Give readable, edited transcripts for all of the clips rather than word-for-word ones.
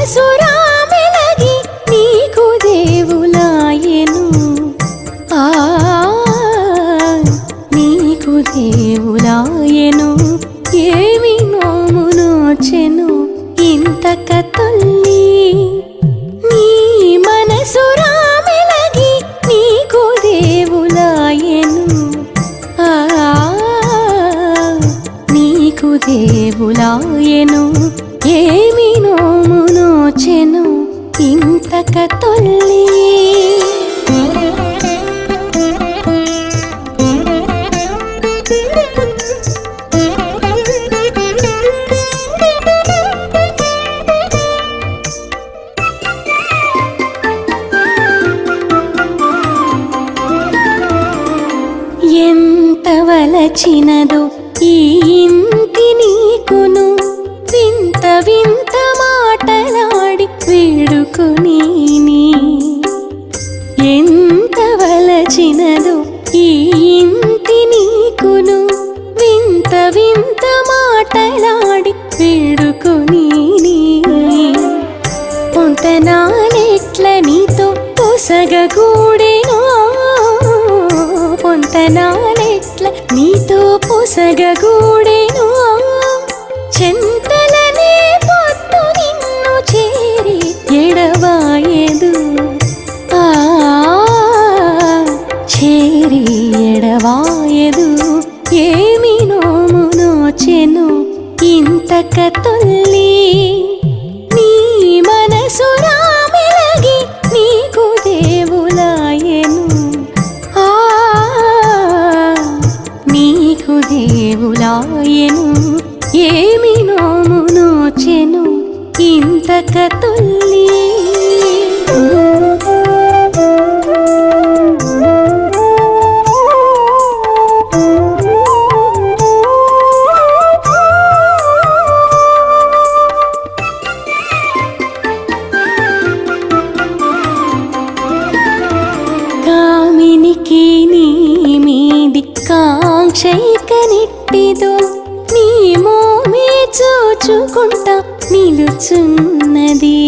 మనసురామెలగి నీకు దేవులాయెను నీకు దేవులాయెను ఏమి నోము నోచెను ఇంతక తొల్లి నీ మనసురామెలగి నీకు దేవులాయెను నీకు దేవులాయెను ఏమి నోము నోచెను ఇంతక తొల్లి ఎంత వలచినదో ఈ ఇంటి నీకును వింత వింత మాటలాడి వేడుకుని ఎంత వలచినదో ఈ ఇంటి నీకును వింత వింత మాటలాడి వేడుకుని పొంతనాలెట్ల నీతో పొసగగూడెనో పొంతనాలెట్ల నీతో పొసగగూడెనో చెంతలనే పొత్తు నిన్ను చేరి ఎడవాయెదు చేరి ఎడవాయెదు ఏమి నోము నోచెను ఇంతక తొల్లి నీ మనసురామెలగి నీకు దేవులాయెను నీకు దేవులాయెను ఏమి నోము నోచెను ఇంతక తొల్లి కామినికి నీ మీది కాంక్షైక నెట్టిదో నీ మోమే చూచుకుంటా నిలుచున్నది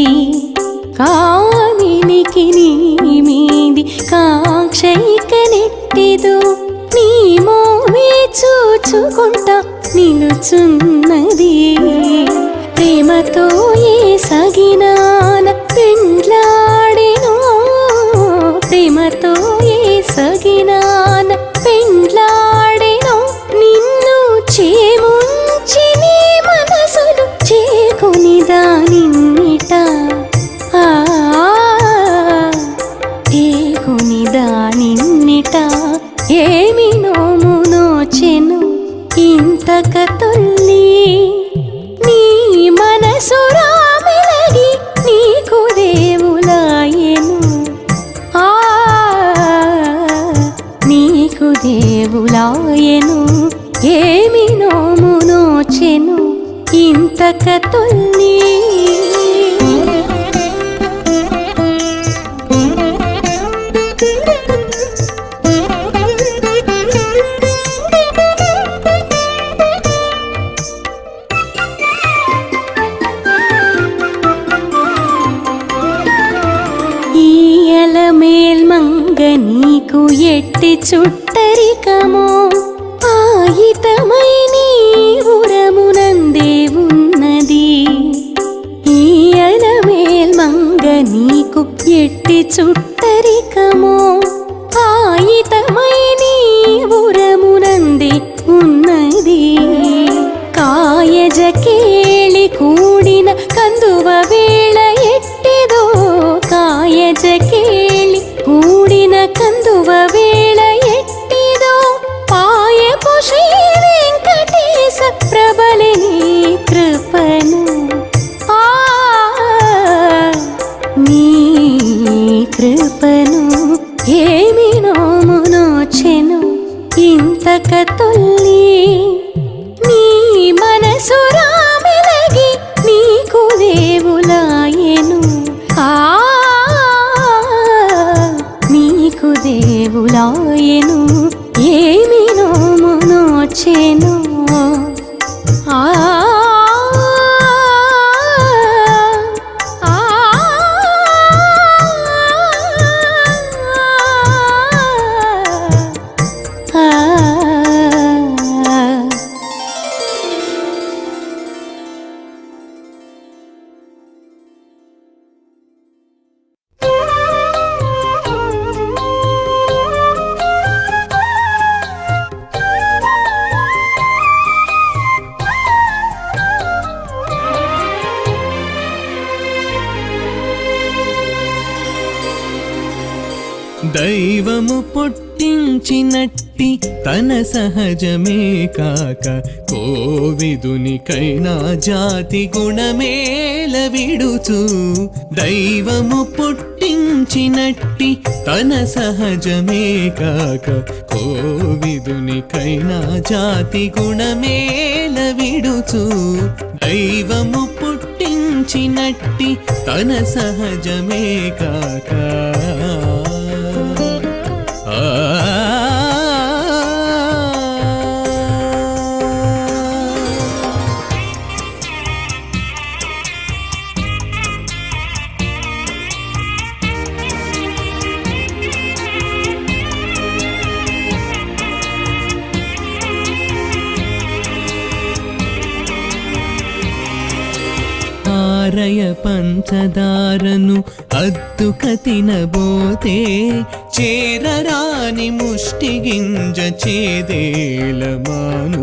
కామినికి నీ మీది కాంక్షైక నెట్టిదో నీ మోమే చూచుకుంటా నిలుచున్నది ప్రేమతో ఏ సగినాన పెండ్లాడెనో ప్రేమతో ఏ సగినాన పెండ్లాడెనో నిన్ను చేముంచి నీ మనసులు చేకుని దానిన్నిట చేకుని దానిన్నిట ఏమి నోము నోచెను ఇంతక తొల్లి నీ మనసురామెలగి నీకు దేవులాయెను నీకు దేవులాయెను ఏమి నోము నోచెను ఇంతక తొల్లి ఈయల మేల్మంగ నీకు ఎట్టి చుట్టరికమో ఆయితమై నీ ఉరమునందే ఉన్నది ఈయల మేల్మంగ నీకు ఎట్టి చుట్టరికమో ఆయితమై నీ ఉరమునందే ఉన్నది కాయజ కేళి కూడిన కందువ వేళ ఎట్టిదో కాయజ కేళి కూడిన కందువ వేళ ఎట్టిదో పాయపు శ్రీ వెంకటేశ ప్రబలి నీ కృపను నీ కృపను ఏమి నోము నోచెను ఇంతక తొల్లి నీ మనసురామెలగి నీకు దేవులాయెను నీకు దేవులాయెను ఏమి నోము నోచెను ఆ దైవము పుట్టించినట్టి తన సహజమే కాక కోవిదునికైనా జాతి గుణమేల విడుచు. దైవము పుట్టించినట్టి తన సహజమే కాక కోవిదునికైనా జాతి గుణమేల విడుచు. దైవము పుట్టించినట్టి తన సహజమే కాక ఆరయ పంచదారను అద్దుక తినబోతే చేరరాని ముష్టి గింజ చేదేలమాను.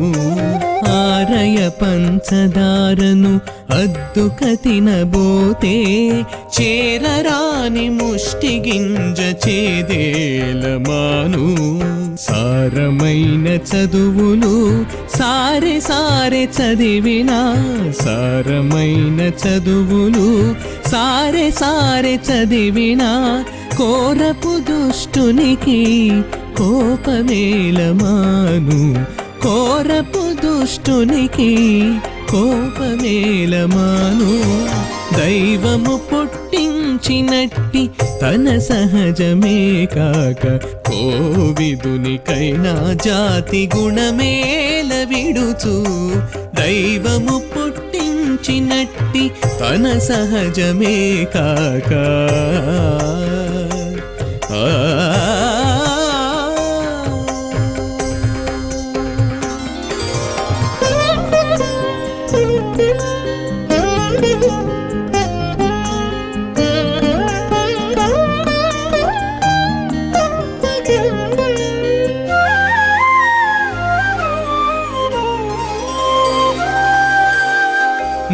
ఆరయ పంచదారను అద్దుక తినబోతే చేరరాని ముష్టి గింజ చేదేలమాను. సారమైన చదువులు సారె సారె చదివినా, సారమైన చదువులు సారె సారె చదివినా కోరపు దుష్టునికి కోపమేలమాను. కోరపు దుష్టునికి కోపమేలమాను. దైవము పుట్టించినట్టి తన సహజమే కాక కోవిదునికైనా జాతి గుణమేల విడుచు. దైవము పుట్టించినట్టి తన సహజమే కాక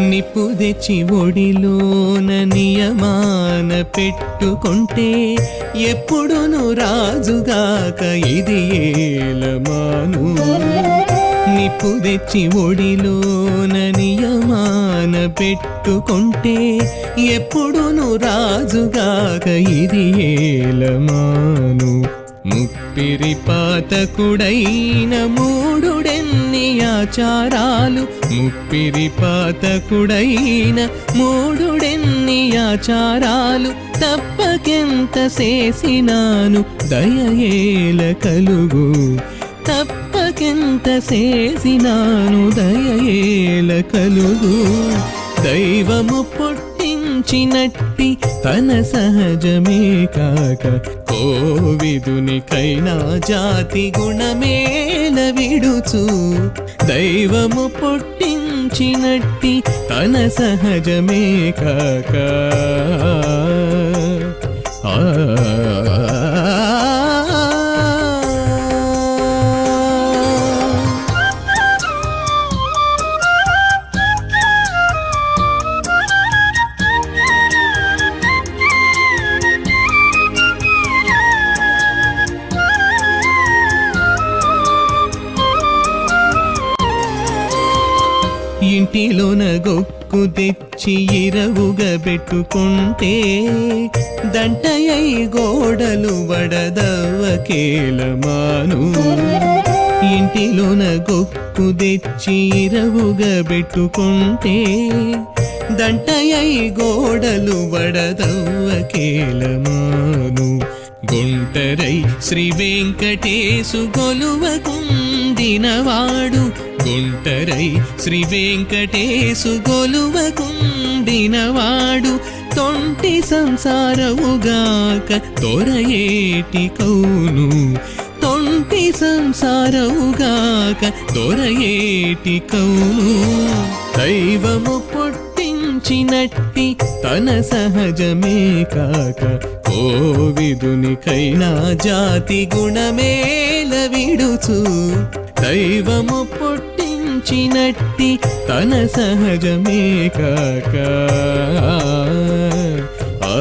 నిప్పు తెచ్చి ఒడిలోన నియమాన పెట్టుకుంటే ఎప్పుడును రాజుగాక ఇది ఏలమాను. నిప్పు తెచ్చి ఒడిలోన నియమాన పెట్టుకుంటే ఎప్పుడును రాజుగాక ఇది ఏలమాను. ముప్పిరి పాతకుడైన మూడుడెన్ని ఆచారాలు, ముప్పిరి పాతకుడైన మూడుడెన్ని ఆచారాలు తప్పకెంత చేసినాను దయయేల కలుగు. తప్పకెంత చేసినాను దయయేల కలుగు. దైవము పుట్టించినట్టి తన సహజమే కాక కోవిదునికైనా జాతి గుణమేల విడుచు. దైవము పుట్టించినట్టి తన సహజమే కాక ఇంటిలోన గొక్కు తెచ్చి ఇరవుగా పెట్టుకుంటే దంటయ్య గోడలు వడదవ్వకేలమాను. ఇంటిలోన గొక్కు తెచ్చి ఇరవుగా పెట్టుకుంటే దంటయ్య గోడలు వడదవ్వకేలమాను. గుంటరై శ్రీ వెంకటేశు గొలువకుండినవాడు, గుంటరై శ్రీ వెంకటేశు గొలువకుండినవాడు తొంటి సంసారవుగాక దొరయేటి కౌను. తొంటి సంసారవుగాక దొరయేటి కౌను. దైవము పుట్టించినట్టి తన సహజమే కాక కోవిదునికైనా జాతి గుణమేల విడుచు. దైవము పుట్టించినట్టి తన సహజమే కాక ఆ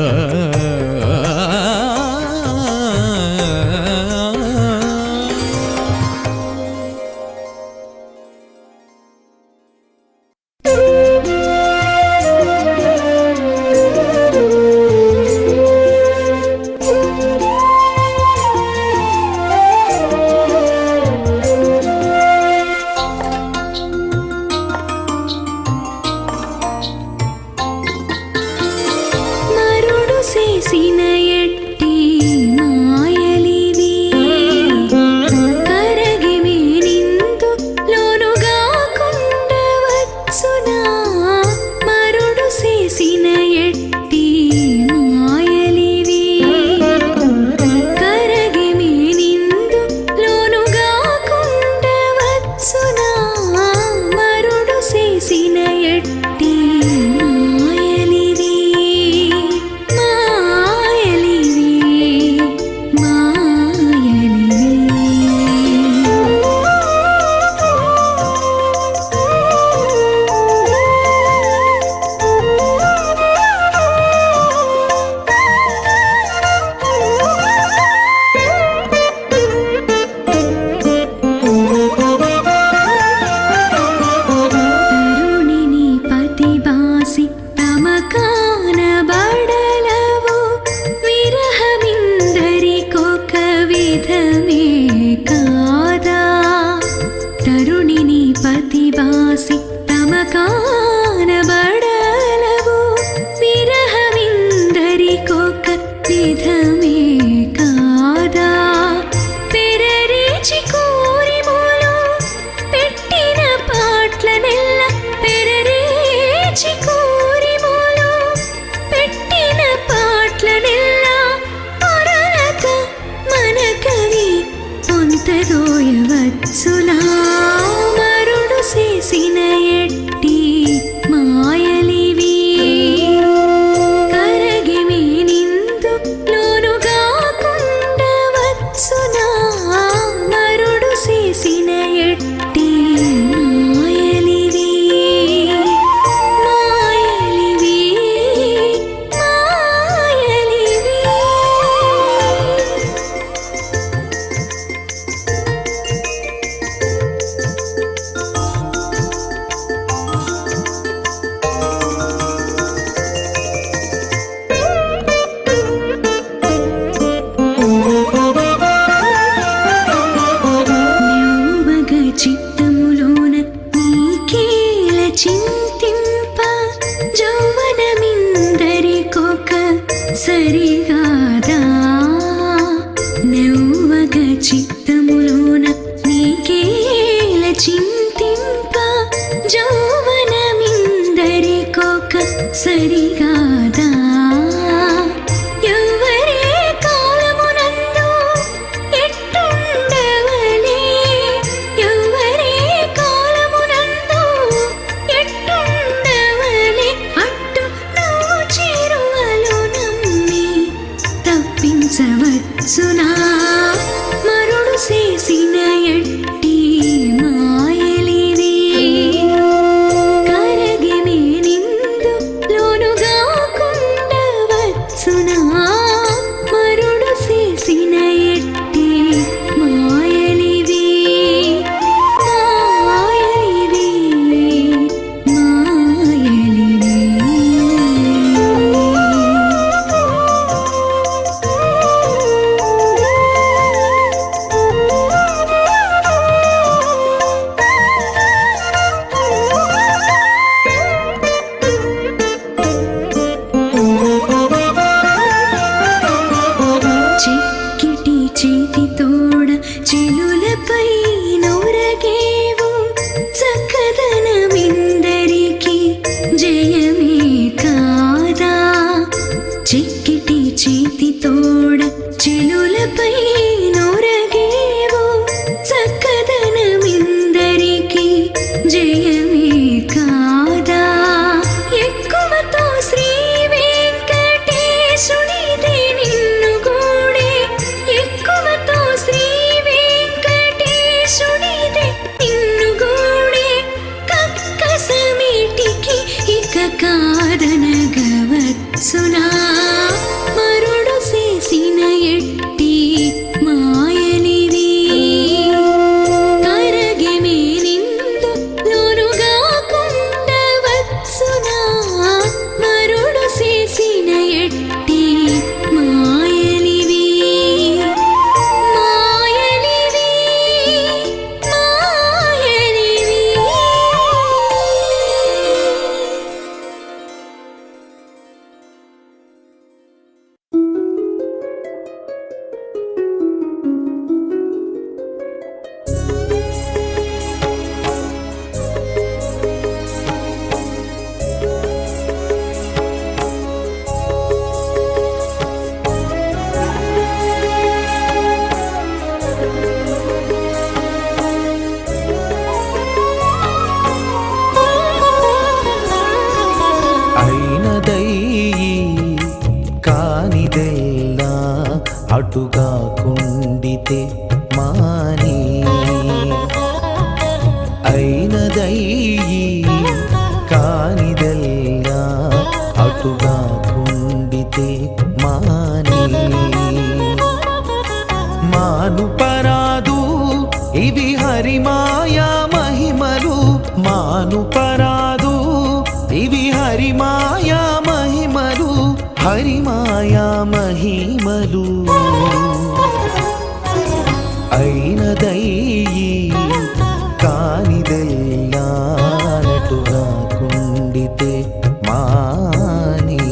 సరిగాదా నవ్వగ చిత్తములోన నీకేల చింతింప జౌవనమిందరికొక సరిగాదా ఎవ్వరే కాలమునందు ఎట్టుండవలే ఎవ్వరే కాలమునందు ఎట్టుండవలే అట్టు నువ్వు చేరువలో నమ్మి తప్పించవచ్చునా మరుడు చేసిన ఎట్టి మాయలివి కరగిమే నిందు లోనుగా కుండవచ్చునా మరుడు చేసిన ఎట్టి మాయలివి మాయలివి చిక్కిటి చేతితోడ చిలులపై నొరగేవు చక్కదనమిందరికి జయమే కాదా చిక్కిటి చేతితోడ చిలులపై నొరగేవు చక్కదనమిందరికి జయమే కాదా ఎక్కువతో శ్రీ వెంకటేశునిదే నిన్ను గూడే ఎక్కువతో శ్రీ వెంకటేశునిదే నిన్ను గూడే కక్కసమేటికి ఇక కాదనగవచ్చునా మరుడు చేసిన ఎట్టి మాయలివి కరగిమే నిందు లోనుగా కుండవచ్చునా మరుడు చేసిన ఎట్టి మాయలివి మాయలివి మాయలివి అయినదయ్యి కానిదెల్లా అటుగా కుండితే మాని అయినదయ్యి కానిదెల్లా అటుగా కుండితే మాని మాను పరాదు ఇవి హరిమాయా మహిమలు మాను పరాదు ఇవి హరిమాయా మహిమలు హరిమాయా మహిమలు అయినదయ్యి కానిదెల్లా నటుగా కుండితే మాని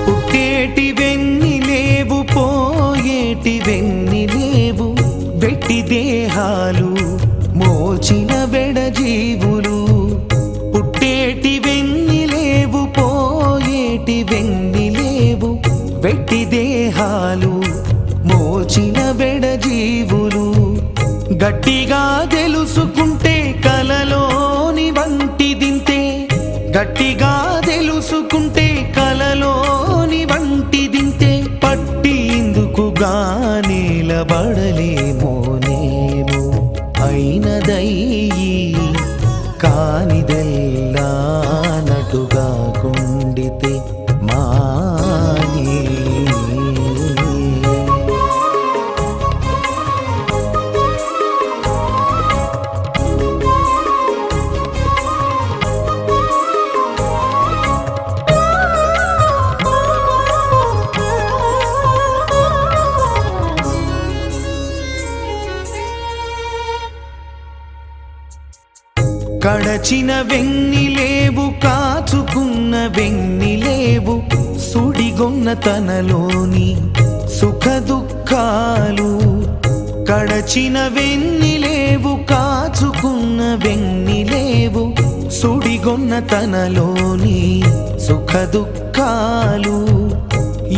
పుట్టేటి వెన్ని లేవు పోయేటి వెన్ని లేవు వెట్టి దేహాలు మోచిన వెడజీవులు పుట్టేటి వెన్ని లేవు పోయేటి వెన్ని లేవు వెట్టి దేహాలు మోచిన వెడజీవులు గట్టిగా తెలుసుకుంటే కలలోని వంటిదింతే గట్టిగా తెలుసుకుంటే కలలోని వంటిదింతే పట్టి ఇందుకుగా నిలబడలేమోనేమో అయినదయ్యి కానిదెల్లా నటుగా కుండితే మాని కడచిన వెన్నెలేవు కాచుకున్న వెన్నెలేవు సుడిగొన్న తనలోని సుఖ దుఃఖాలు కడచిన వెన్నెలేవు కాచుకున్న వెన్నెలేవు సుడిగొన్న తనలోని సుఖ దుఃఖాలు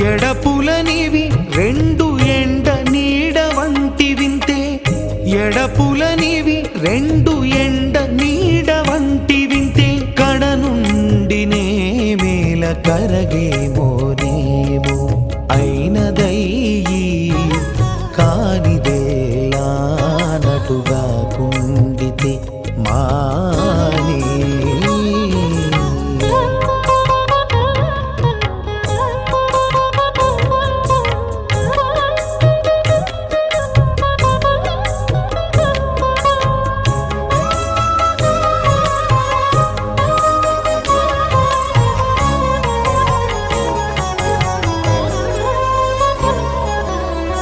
ఎడపులనివి రెండు ఎండ నీడ వంటి వింతే ఎడపులనివి రెండు ఎండ నీడ వంటి వింతే కడ నుండి నేమేల కరగేమోనేమో అయినదయ్యి కానిదేలా నటుగా కుండితే మానే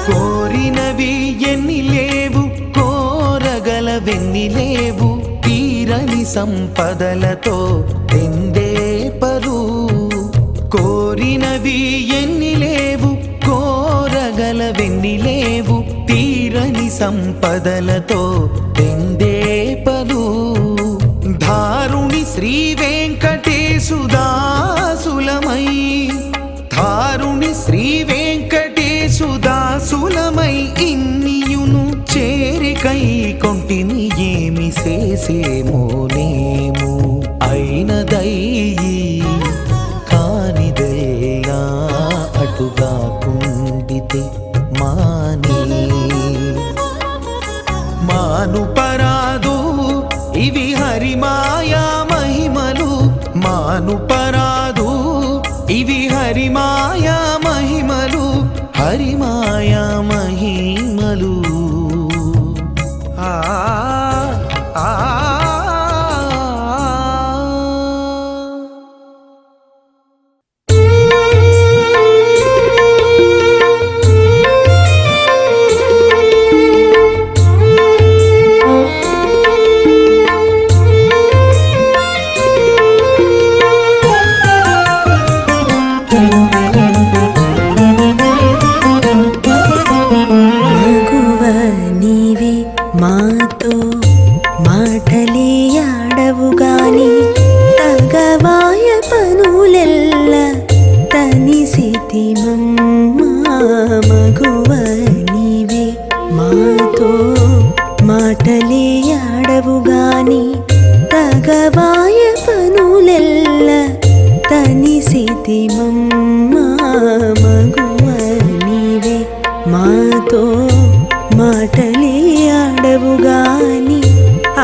కోరినవి ఎన్ని లేవు కోరగల వెన్నెలేవు తీరని సంపదలతో ఎండే పరు కోరినవి ఎన్ని లేవు కోరగల వెన్నెలేవు తీరని సంపదలతో ఎండే పరు ధారుని శ్రీ వెంకటేశుదాసులమై ధారుని శ్రీ వెంకటేశుదాసులమై ఇన్నియును చేరికై కొంటిని ఏమి చేసేమోనేమో అయినదయ్యి కానిదెల్లా అటుగా కుండితే మానే మాను పరాదు ఇవి హరిమాయా మహిమలు మాను పరాదు ఇవి హరిమాయా మహిమలు హరిమాయా మహిమలు ఆ ఆ మాటలేయాడవుగాని తగవాయ పనులెల్ల తనిసితి మగువ నీవే మాతో మాటలేయాడవుగాని ఆ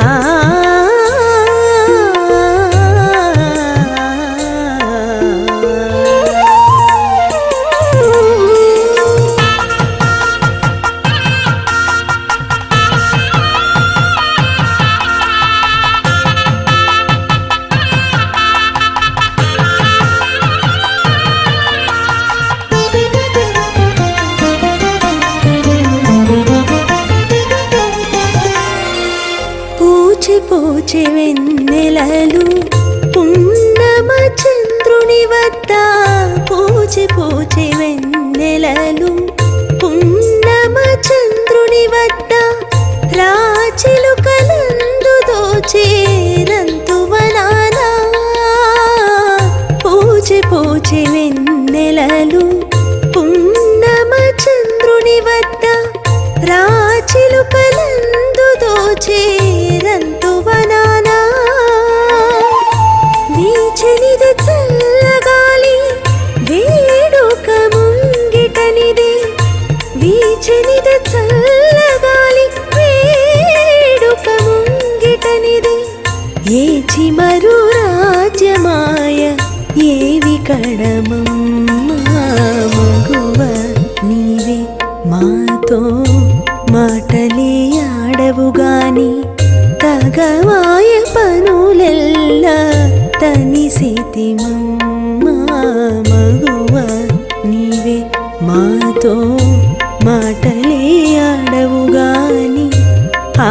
పూచె వెన్నెలలు పున్నమ చంద్రుని వద్ద పూచె వెన్నెలలు పున్నమ చంద్రుని వద్ద రాచిలుకలందు దోచేరంతువనానా పూచె వెన్నెలలు పున్నమ చంద్రుని వద్ద రాచిలుకలందు దోచేరంతువనానా వీచనిది చల్లగాలి వేడుక ముంగిటనిది వీచనిది చల్లగాలి వేడుక ముంగిటనిది ఏచి మరు రాజ్యమాయ ఏవి కడమమ్మా మగువ నీవే మాతో మాటలేయాడవుగాని తగవాయ పనులెల్ల తనిసితి మగువ నీవే మాతో మాటలేయాడవుగాని ఆ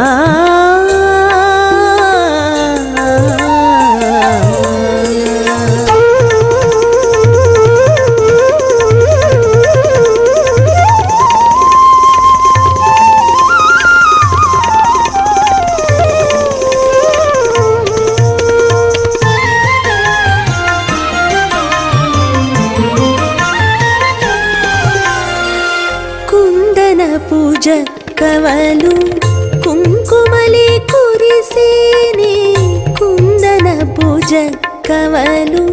కవలు కుంకుమలే కురిసేనే కుందన పూజ కవలు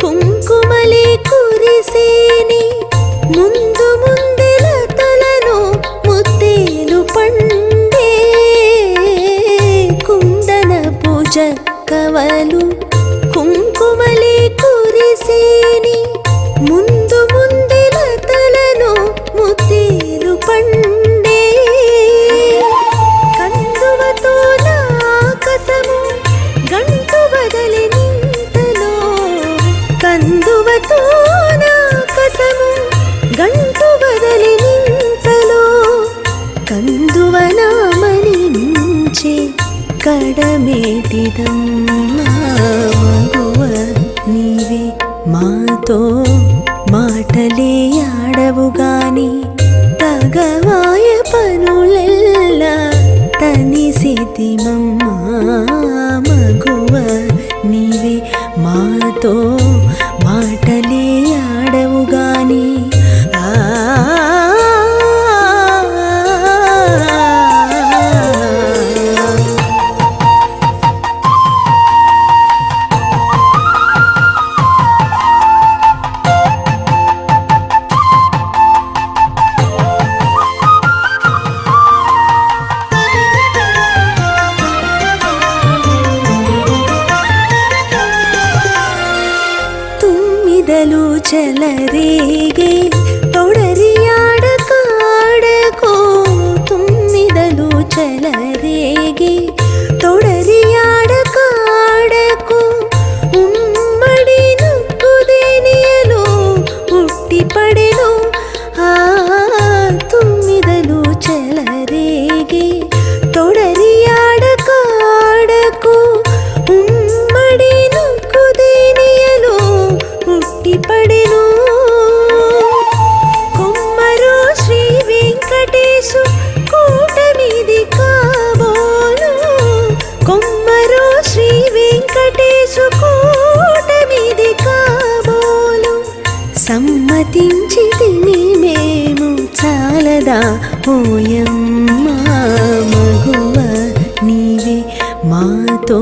కుంకుమలే కురిసేనే ముందు ముందెల తలను ముత్తేలు పండే కుందన పూజ కవలు కుంకుమలే కురిసేని ముందు ముందెల తలను ముత్తేలు పండే కందువతో నా కసము గంటు బదలి నింతలో కందువతో నా కసము గంటు బదలి నింతలో కందువనామని నుంచే కడమేటిదమ్మా మగువ నీవే మాతో మాటలే ఆడవు గాని తగవాయ పనులెల్లా తనిసితిమమ్మా మగువ నీవే మాతో మాటలే ఆడవు గాని ತುಮ್ಮಿದಲು ಚಲರೇಗೆ ತೊಡರಿಯಾಡ ಕಾಡಕೋ ತುಮ್ಮಿದಲು ಚಲರೇಗೆ ತೊಡರಿಯಾಡ ಕಾಡಕೋ ಉಮ್ಮಡಿ ನುಗ್ಗುದೇನಿಯಲು ಹುಟ್ಟಿ ಪಡೆನು ಆ ತುಮ್ಮಿದಲು ಚಲರೇಗೆ ತೊಡರಿಯಾಡ ಕಾಡಕೋ ఉమ్మడి నుగ్గుదేనియలు పుట్టి పడెను కొమ్మరో శ్రీ వెంకటేశు కూటమిది కాబోలు కొమ్మరో శ్రీ వెంకటేశు కూటమిది కాబోలు సమ్మతించితిమి మేము చాలదా ఓయమ్మా మగువ నీవే మాతో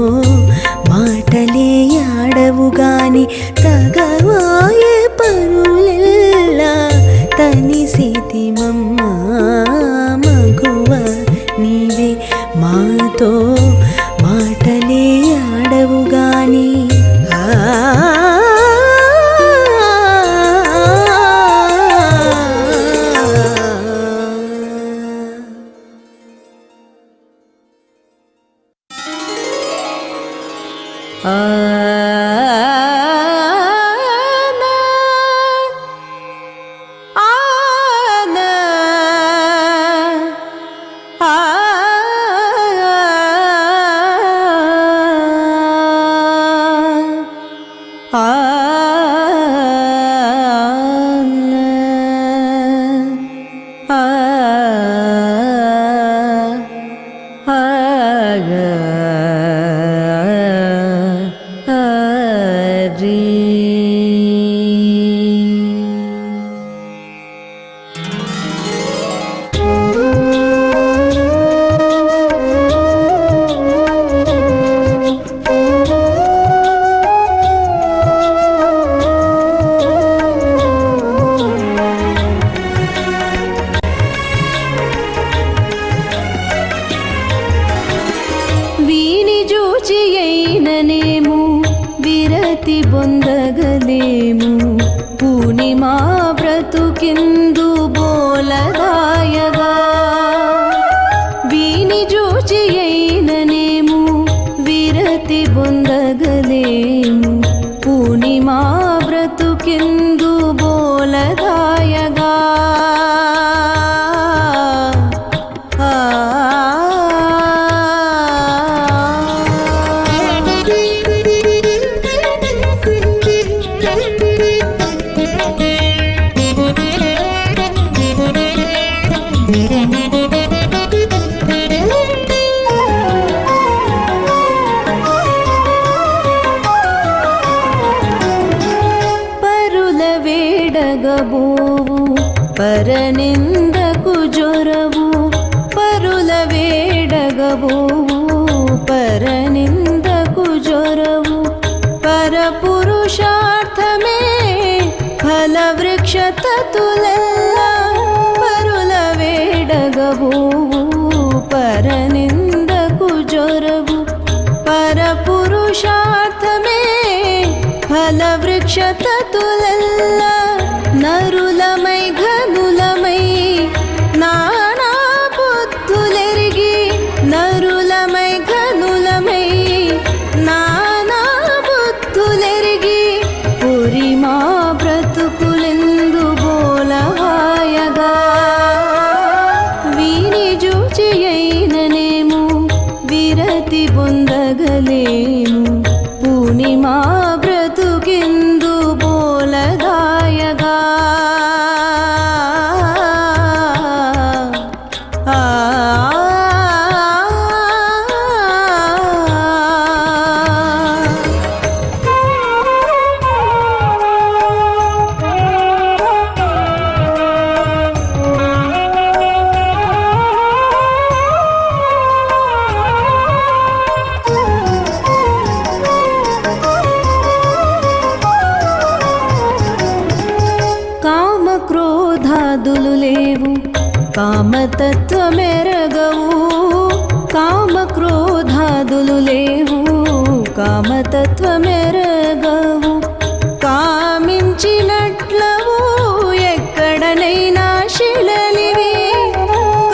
మాటలే ఆడవు గాని తగవాయ పనులెల్లా తనిసితిమమ్మా మగువ నీవే మాతో మాటలే ఆడవు గాని ಬೊಂದಗಲೇಮು ಪೂರ್ಣಿಮಾ ಬ್ರತುಕೆಂದು ಬೋಲದಾಯಗ ವೀನಿ ಜೋಚಿಯೈನನೇಮು ವಿರತಿ ಬೊಂದಗಲೇಮು ಪೂರ್ಣಿಮಾ ಬ್ರತುಕೆಂದು ಬೋಲದಾಯಗ పరనిందకు జొరవు పరు శతతులల్ల నరులమై ఘనులమై నానా బుద్ధులెరిగి నరులమై ఘనులమై నానా బుద్ధులెరిగి పురి మా బ్రతుకులెందు బోలహాయగా వీని జూచి అయిననేము విరతి పొందగలేము పూర్ణిమా బ్రతుకిందు బోలదాయగా కామక్రోధాదులు లేవు కామతత్వమెరగవు కామక్రోధాదులు లేవు కామతత్వమెరగవు కామించినట్లవు ఎక్కడనైనా శిలలివి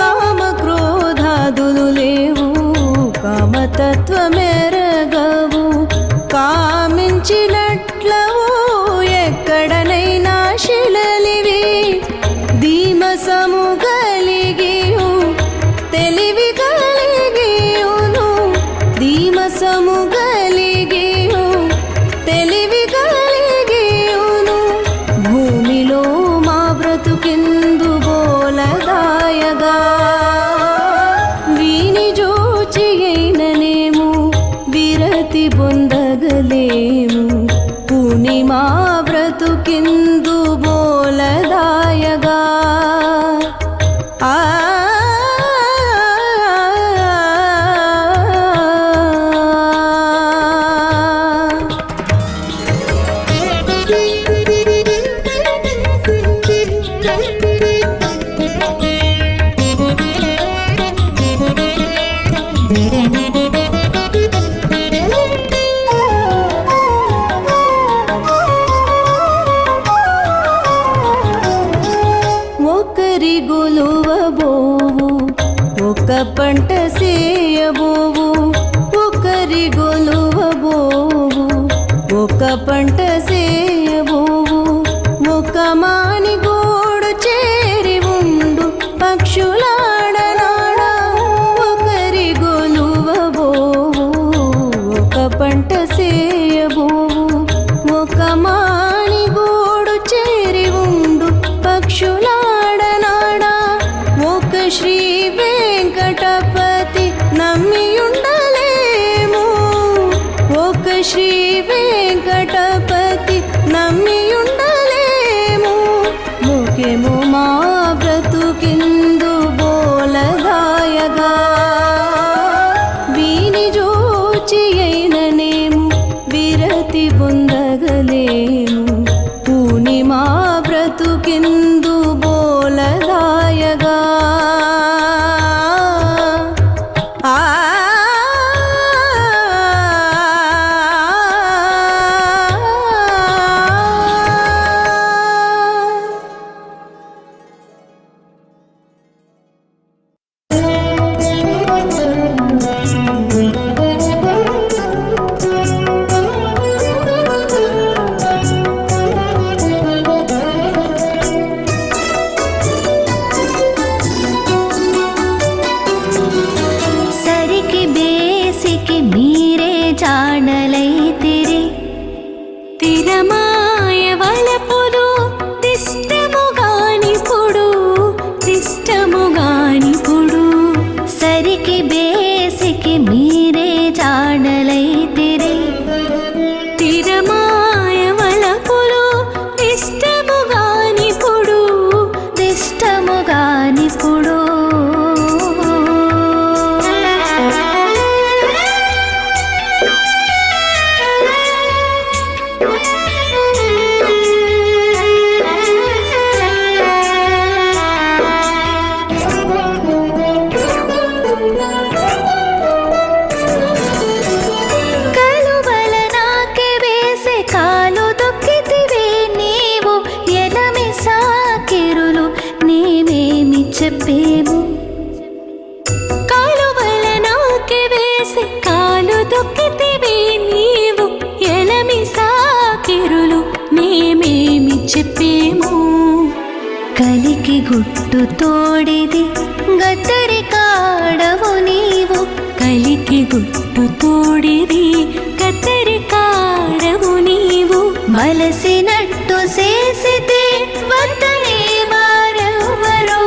కామక్రోధాదులు లేవు కామతత్వమెరగవు కామించినట్లవు ఎక్కడనైనా శిలలివి ధీమసము కలిగియు తెలివి కలిగియును ధీమసము కలిగియు తెలివి కలిగియును భూమిలో మా బ్రతుకిందు బోలదాయగా వీని జూచి అయిననేము విరతి పొందగలేము పూర్ణిమా బ్రతుకిందు బోలదాయగా ఒకరి గొలువబోవు ఒక పంట సేయబోవు ఒకరి గొలువబోవు ఒక పంట సేయబోవు ఒక మాని గోడు చేరి ఉండు పక్షులాడనాడా ఒకరి గొలువబోవు ఒక పంట సేయబోవు ఒక మాని గోడు చేరి ఉండు పక్షులాడనాడా ఒక శ్రీ వెంకటపతి నమ్మియుండలేము ఒక శ్రీ వెంకటపతి నమ్మియుండలేము ముఖ్యము మా బ్రతుకిందు బోలదాయగా వీని జూచి అయిననేము విరతి పొందగలేము పూర్ణిమా బ్రతుకిందు బోలదాయగా సరికి బేసికి మీరే జాడలైతిరి తిరమాయ వలపులు తిష్టముగానిపుడు సరికి బేసికి మీరే జాడలైతిరి తిరమాయ వలపులు తిష్టముగానిపుడు గుట్టు తోడిది గద్దరి కాడవు నీవు కలికి గుట్టు తోడిది గద్దరి కాడవు నీవు మలసినట్టు చేసితే వద్దనే వారెవ్వరు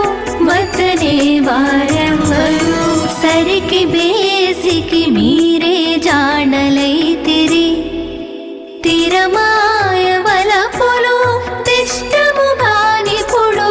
వద్దనే వారెవ్వరు సరికి బేసికి మీరే జాడలైతిరి తిరమాయ వలపులు దిష్టముగానిపుడు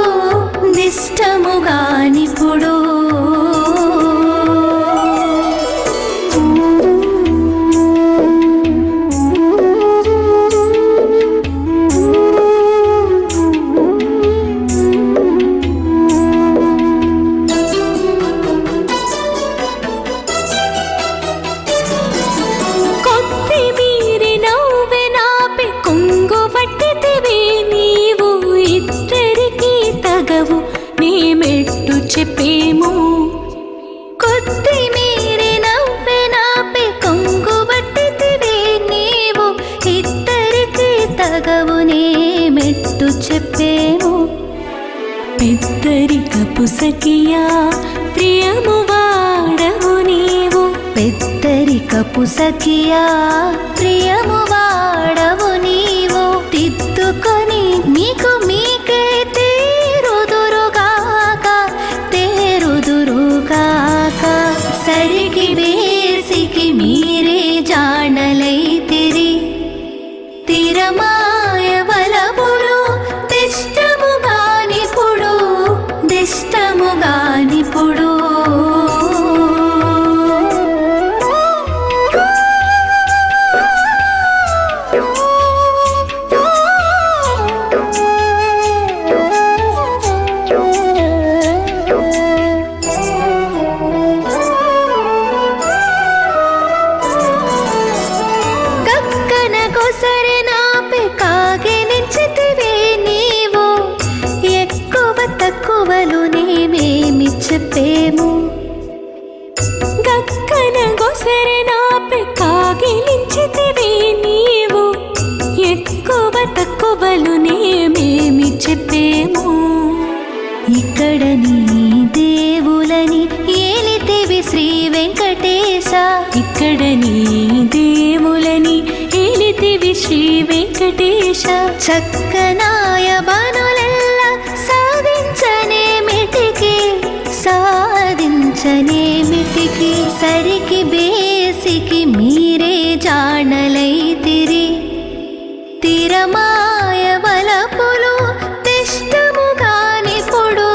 చెప్పేము కొత్తిమీరి నవ్వె నాపి కొంగు పట్టితివే నీవు ఇద్దరికి తగవునే మెట్టు చెప్పేము పెద్దరికపు సఖియా ప్రియము వాడవు నీవు పెద్దరికపు సఖియా ప్రియము వాడవు నీవు తిద్దుకొని మీకు మీకే సరికి బేసికి మీరే జాడలైతిరి తిరమాయ వలపులు దిష్టముగానిపుడు చెప్పేము గక్కన గొసరె నాపై కాగిలించితివే నీవు ఎక్కువ తక్కువలు నేమేమి చెప్పేము ఇక్కడ నీ దేవులని ఏలితివి శ్రీ వెంకటేశ ఇక్కడ నీ దేవులని ఏలితివి శ్రీ వెంకటేశ చక్కనాయ బనులెల్ల సాధించనేమిటికి సరికి బేసికి మీరే జాడలైతిరి తిరమాయ వలపులు దిష్టముగానిపుడు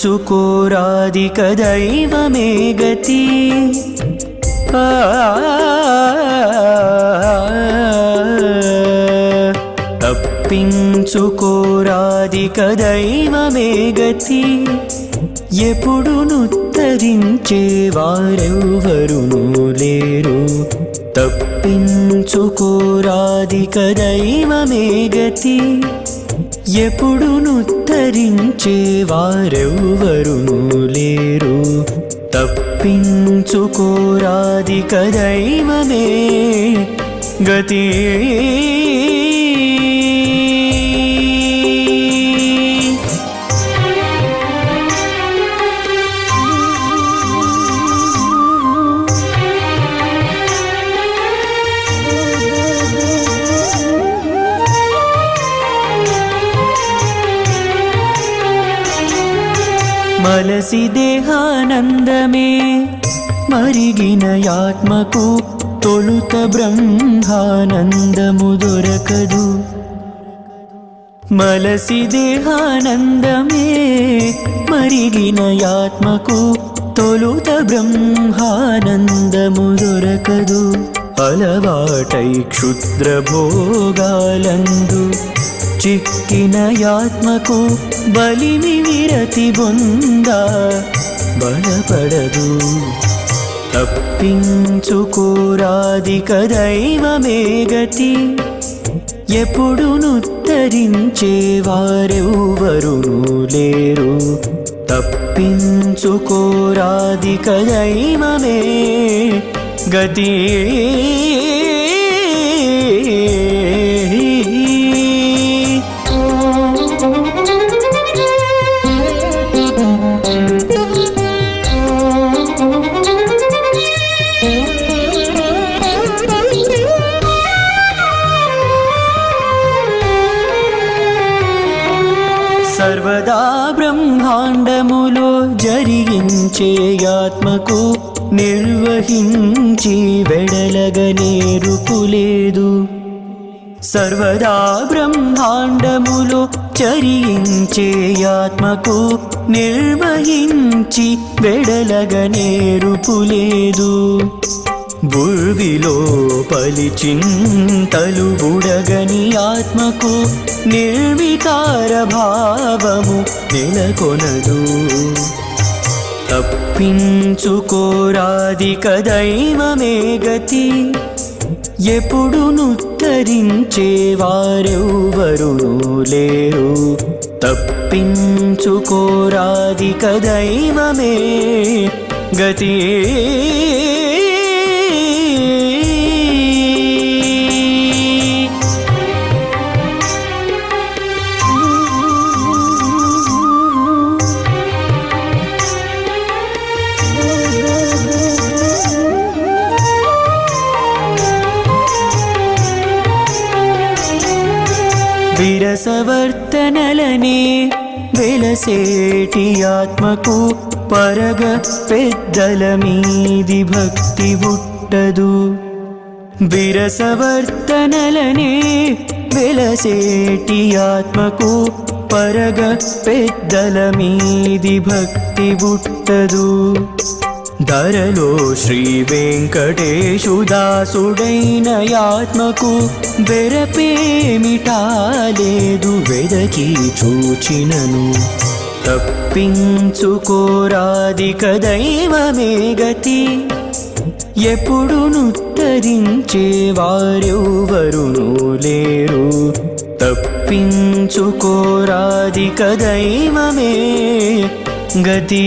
తప్పించుకోరాదిక దైవమే గతి తప్పించుకోరాదిక దైవమే గతి ఎప్పుడును తరించే వారెవ్వరును లేరు తప్పించుకోరాదిక దైవమే గతి ఎప్పుడును తరించే వారెవ్వరును లేరు తప్పించుకోరాదిక దైవమే గతి మలసి దేహానందమే మరిగిన ఆత్మకు తొలుత బ్రహ్మానందము దొరకదు మలసి దేహానందమే మరిగిన ఆత్మకు తొలుత బ్రహ్మానందము దొరకదు. అలవాటై క్షుద్ర భోగాలందు చిక్కిన ఆత్మకు బలిమి విరతి బొందా బలపడదు. తప్పించుకోరాదిక దైవమే గతి, ఎప్పుడును తరించే వారెవ్వరును లేరు. తప్పించుకోరాదిక దైవమే గతి. సర్వదా బ్రహ్మాండములో జరిగించే ఆత్మకు నిర్వహించి వెడలగనేరుపు లేదు. సర్వదా బ్రహ్మాండములో చరించే ఆత్మకు నిర్వహించి వెడలగనేరుపు లేదు. బుర్విలో పలిచింతలు బుడగని ఆత్మకు నిర్వికార భావము నెలకొనదు. తప్పించుకోరాదిక దైవమే గతి, ఎప్పుడును తరించే వారెవ్వరును లేరు. తప్పించుకోరాదిక దైవమే గతి. విరసవర్తనలనే వెలసేటి ఆత్మకు పరగ పెద్దల మీది భక్తి పుట్టదు. విరసవర్తనలనే వెలసేటి ఆత్మకు పరగ పెద్దల మీది భక్తి పుట్టదు. ధరలో శ్రీ వెంకటేశు దాసుడైన ఆత్మకు బెరపేమిటాలేదు వెదకి చూచినను. తప్పించుకోరాదిక దైవమే గతి, ఎప్పుడును తరించే వారెవ్వరును లేరు. తప్పించుకోరాదిక దైవమే గతి.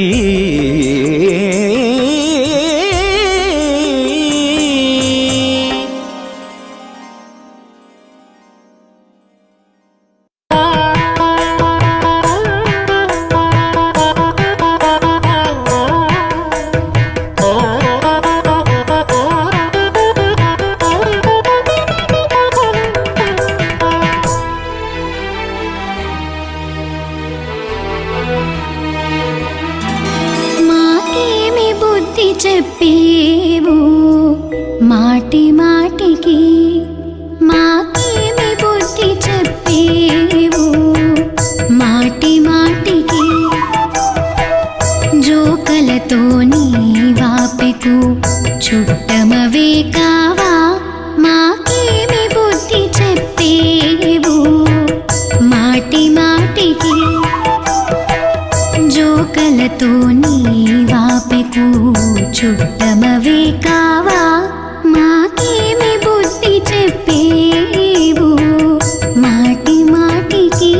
చెప్పేవు మాటి మాటికి, మాకేమి బుద్ధి చెప్పేవు మాటి మాటికి. జోకలతో నీ వాపెకు చుట్టమవే కావా, మాకేమి బుద్ధి చెప్పేవు మాటి మాటికి. జోకలతో నీ వాపెకు చుట్టమవే కావా, మాకేమి బుద్ధి చెప్పేవు మాటి మాటికి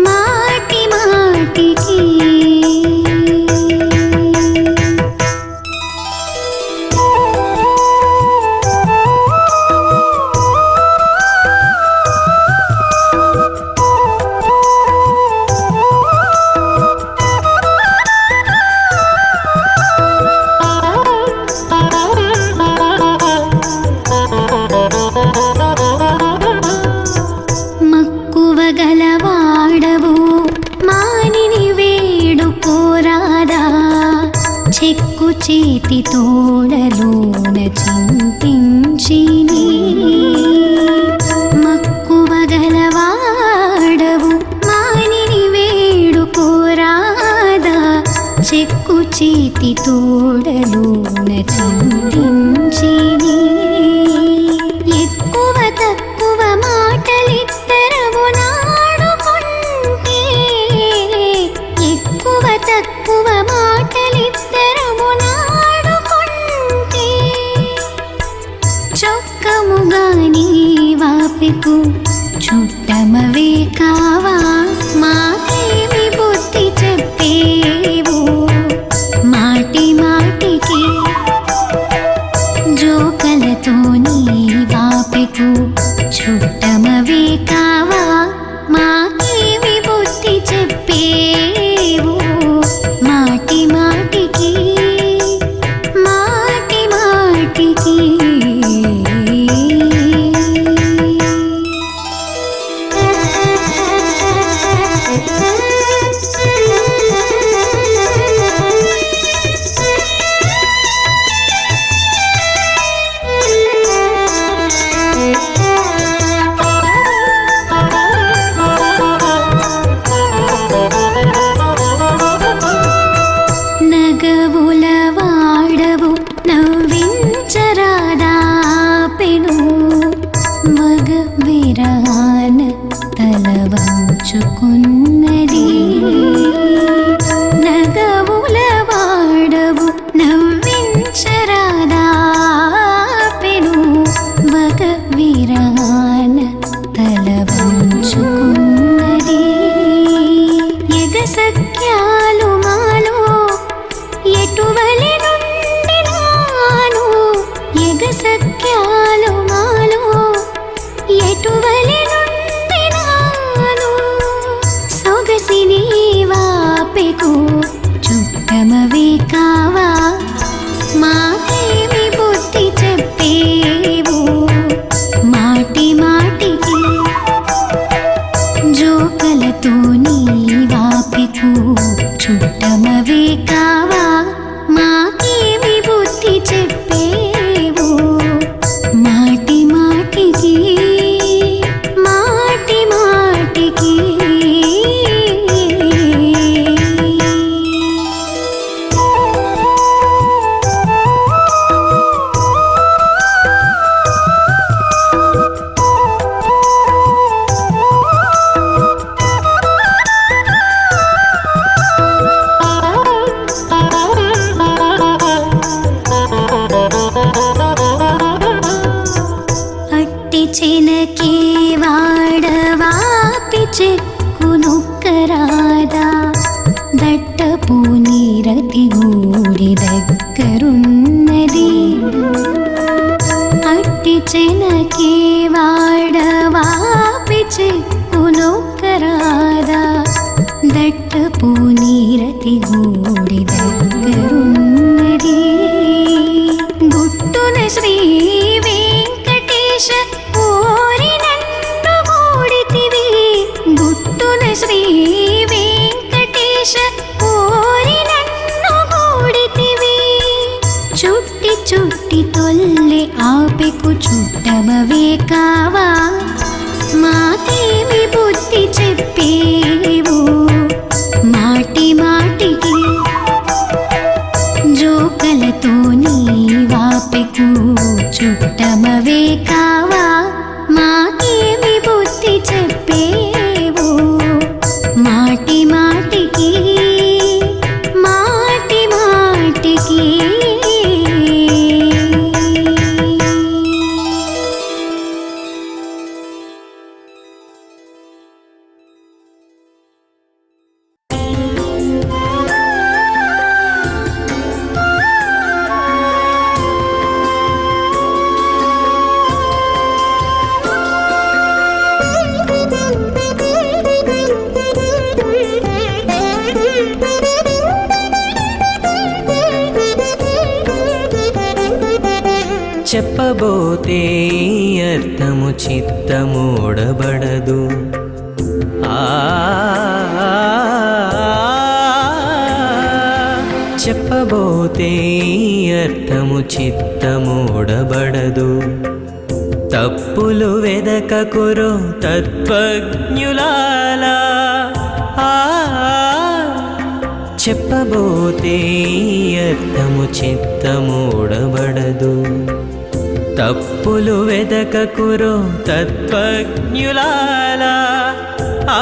మాటి మాటికి. గలవాడవు మానిని వేడుకోరాదా, చెక్కు చేతి తోడలోన చింతించి మక్కువ గలవాడవు పుట్టించిది ఎక్కువ తక్కువ మాటలిద్దరము నాడుకుంటే ఎక్కువ తక్కువ మాటలిద్దరము నాడుకుంటే చొక్కముగాని వాపెకు చుట్టమవే కావా మాకేమి బుద్ధి చెప్పేవు మాటి మాటికి జోకలతో నీ వాపెకు చుట్టమవే కావా మాకేమి బుద్ధి చెప్పేవు మాటి మాటికి మాటి మాటికి నగవుల వాడవు నవ్వించరాదాపెను మగ విరాన తల వంచుకున్నది నగవుల వాడవు నవ్వించరాదాపెను మగ విరాన తల వంచుకున్నది ఎగసఖ్యాలు మాలో ఎటువలి నుండి నాను ఎగసఖ్యాలు మాలో ఎటువలి నుండి నాను సొగసిని వాపెకు చుట్టమవే కావా మాకేమి బుద్ధి చెప్పేవు మాటి మాటికి జోకలతో నీ వాపెకు చుట్టమవే కావా మాకేమి బుద్ధి చెప్పేవు మాటి మాటికి మాటి మాటికి అట్టి చెనకే వాడవాపి చెక్కునొక్కరాదా దట్టపు నీరతి గూడి దగ్గరున్నది అట్టి చెనకే వాడవాపి చెక్కునొక్కరాదా దట్టపు నీరతి గూడి దగ్గరున్నది గుట్టున శ్రీ వెంకటేశ ఓరి నన్ను గూడితివి గుట్టున శ్రీ వెంకటేశ ఓరి నన్ను గూడితివి చుట్టి చుట్టి తొల్లె ఆపెకు చుట్టమవే కావా మాకేమి బుద్ధి చెప్పేవు మాటి మాటికి జోకలతో నీ వాపెకు చుట్టమవే కావా మాకేమి బుద్ధి చెప్పేవు మాటి మాటికి మాటి మాటికి చెప్పబోతే అర్థము చిత్తమూడబడదు చెప్పబోతే అర్థము చిత్తమూడబడదు తప్పులు వెదకకురో తత్వజ్ఞులాలా చెప్పబోతే అర్థము చిత్తమూడబడదు తప్పులు వెదకకురో తత్వజ్ఞులాలా ఆ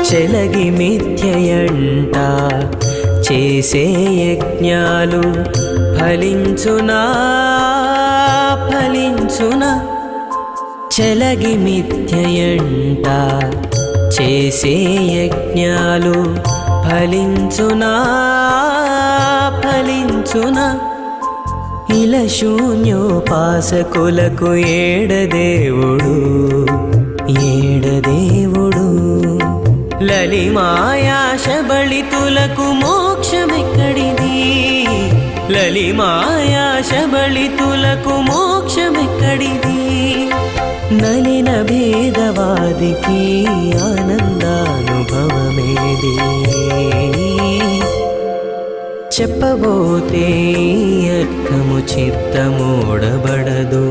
చెలగి మిథ్యయంట చేసే యజ్ఞాలు ఫలించునా ఫలించునా చెలగి మిథ్యయంట చేసే యజ్ఞాలు ఫలించునా ఫలించునా ఇలా శూన్యోపాసకులకు ఏడదేవుడు ఏడదేవుడు లలిమాయాశబళితులకు మోక్షమెక్కడిది లలిమాయాశబళితులకు మోక్షమెక్కడిది నలిన భేదవాదికి ఆనందానుభవమేది చెప్పబోతే అర్థము చిత్తమూడబడదు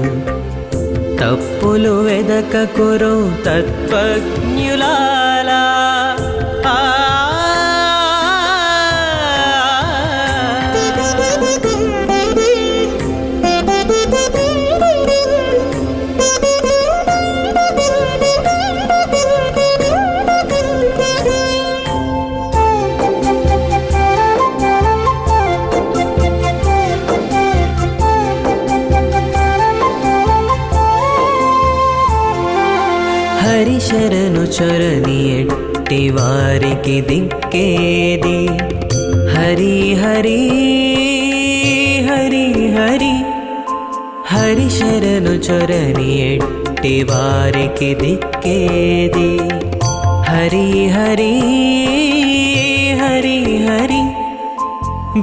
తప్పులు వెదకకురో తత్వజ్ఞులాలా హరిశరణు చొరని ఎట్టి వారికి దిక్కేది హరి హరి హరి హరి హరిశరణు చొరని ఎట్టి వారికి దిక్కేది హరి హరి హరి హరి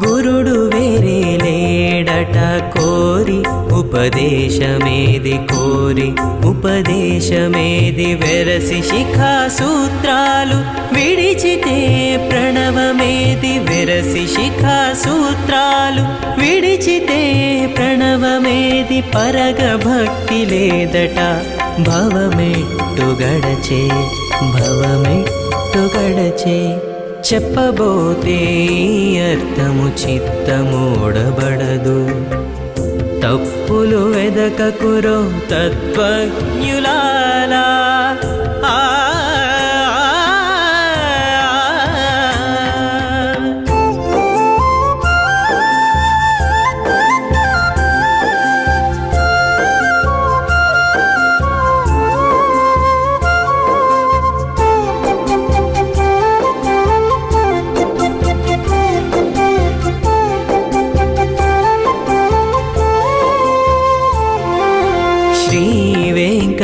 గురుడు వేరే లేడట కోరి ఉపదేశమేది కోరి ఉపదేశమేది వెరసి శిఖా సూత్రాలు విడిచితే ప్రణవమేది వెరసి శిఖా సూత్రాలు విడిచితే ప్రణవమేది పరగ భక్తి లేదట భవమెట్టు గడచే భవమెట్టు గడచే చెప్పబోతే అర్థము చిత్తమూడబడదు తప్పులు వెదకకురో తత్వజ్ఞులాలా ఆ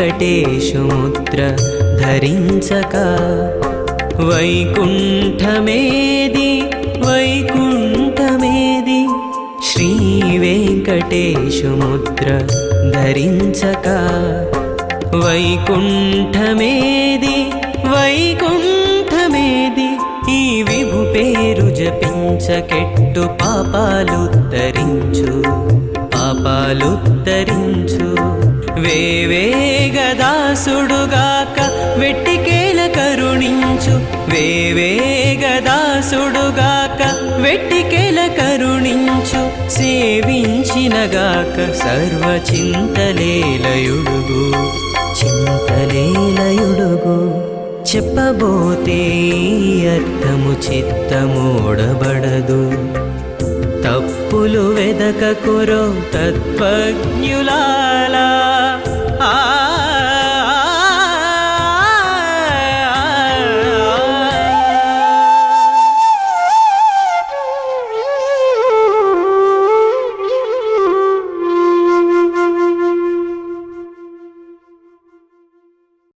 వెంకటేశుముద్ర ధరించక వైకుంఠమేది వైకుంఠమేది శ్రీ వెంకటేశుముద్ర ధరించక వైకుంఠమేది వైకుంఠమేది ఈ విభు పేరు జపించకెట్టు పాపాలుత్తరించు పాపాలుత్తరించు వేవేగదాసుడుగాక వెట్టికేల కరుణించు వేవేగదాసుడుగాక వెట్టికేల కరుణించు సేవించినగాక సర్వ చింతలేలయుడుగు చింతలేలయుడుగు చెప్పబోతే అర్థము చిత్తమూడబడదు తప్పులు వెదకకురో తత్వజ్ఞులాలా ఆ